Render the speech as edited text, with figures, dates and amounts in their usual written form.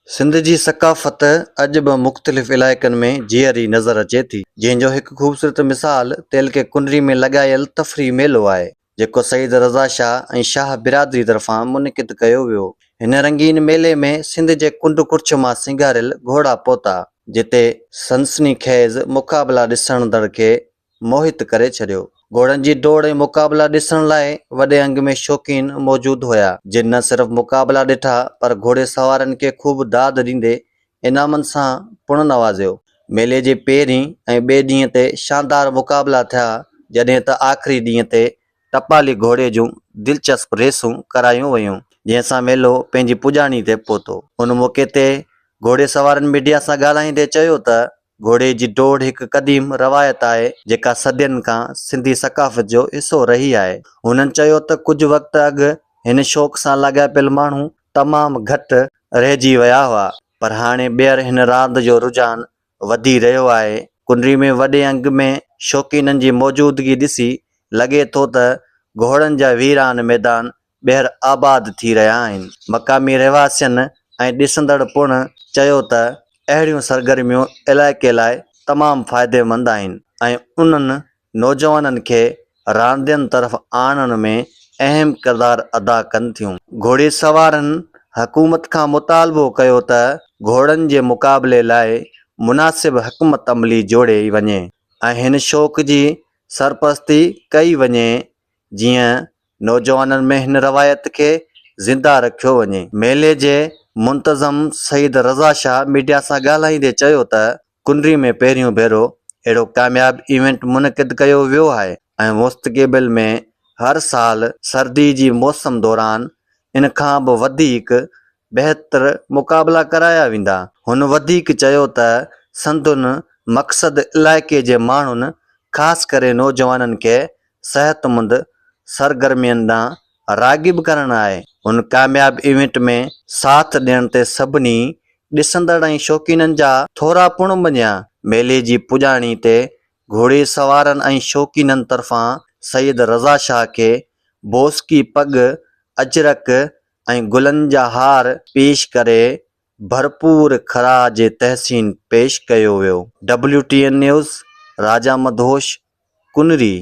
सिंध जी सकाफ़त अॼु बि मुख़्तलिफ़ इलाइक़नि में जीअरी नज़र अचे थी, जंहिंजो हिकु ख़ूबसूरत मिसाल तेलके कुंडरी में लॻायल तफ़री मेलो आहे, जेको सईद रज़ा शाह ऐं शाह बिरादरी तरफ़ां मुनक़िद कयो वियो। हिन रंगीन मेले में सिंध जे कुंड कुर्छ मां सिंगारियल घोड़ा पहुता, जिते सनसनीखेज़ मुक़ाबला ॾिसंदड़ खे मोहित करे छॾियो। घोड़नि जी डोड़ ऐं मुक़ाबला ॾिसण लाइ वॾे अंग में शौक़ीन मौजूद हुआ, जिन न सिर्फ़ मुक़ाबला ॾिठा पर घोड़े सवारनि खे ख़ूब दाद ॾींदे इनामनि सां पिणु नवाज़ियो। मेले जे पहिरीं ऐं ॿिए ॾींहं ते शानदार मुक़ाबला थिया, जॾहिं त आख़िरी ॾींहं ते टपाली घोड़े जूं दिलचस्प रेसूं करायूं वयूं, जंहिं सां मेलो पंहिंजी पुॼाणी ते पहुतो। उन मौक़े ते घोड़े सवारनि मीडिया सां ॻाल्हाईंदे चयो त घोड़े जी डोड़ हिकु क़दीम रवायत आहे, जेका सदियुनि खां सिंधी सकाफ़त जो हिसो रही आहे। हुननि चयो त कुझु वक़्तु अॻु हिन शौक़ सां लॻापियल माण्हू तमामु घटि रहिजी विया हुआ, पर हाणे ॿीहर हिन रांदि जो रुझान वधी रहियो आहे। कुंडरी में वॾे अंग में शौक़ीननि जी मौजूदगी ॾिसी लॻे थो त घोड़नि जा वीरान मैदान ॿीहर आबाद थी रहिया आहिनि। मक़ामी रहवासियुनि ऐं ॾिसंदड़ पिणु चयो त अहिड़ियूं सरगर्मियूं इलाइक़े लाइ तमामु फ़ाइदेमंद आहिनि ऐं उन्हनि नौजवाननि खे रांदियुनि तरफ़ आणण में अहम किरदारु अदा कनि थियूं। घोड़े सवारनि हुकूमत खां मुतालबो कयो त घोड़नि जे मुक़ाबले लाइ मुनासिब हिकमत अमली जोड़े वञे ऐं हिन शौक़ जी सरपरस्ती कई वञे, जीअं नौजवाननि में हिन रवायत खे ज़िंदा रखियो वञे। मेले जे मुंतज़म सईद रज़ा शाह मीडिया सां ॻाल्हाईंदे चयो त कुंडरी में पहिरियों भेरो अहिड़ो कामयाब इवेंट मुनक़िद कयो वियो आहे ऐं मुस्तक़बिल में हर साल सर्दी जी मौसम दौरान इन खां बि वधीक बहितर मुक़ाबला कराया वेंदा। हुन वधीक चयो त संदुनि मक़सद इलाइक़े जे माण्हुनि, ख़ासि करे नौजवाननि खे सेहतमंद सरगर्मियुनि ॾांहुं राग़िब करणु आहे। हुन कामयाब इवेंट में साथ ॾियण ते सभिनी ॾिसंदड़ ऐं शौक़ीननि जा थोरा पिणु मञिया। मेले जी पुॼाणी ते घोड़े सवारनि ऐं शौक़ीननि तरफ़ां सईद रज़ा शाह खे बोस्की पग, अजरक ऐं गुलनि जा हार पेश करे भरपूर खराज तहसीन पेश कयो वियो। WTN न्यूज़, राजा मधोश, कुनरी।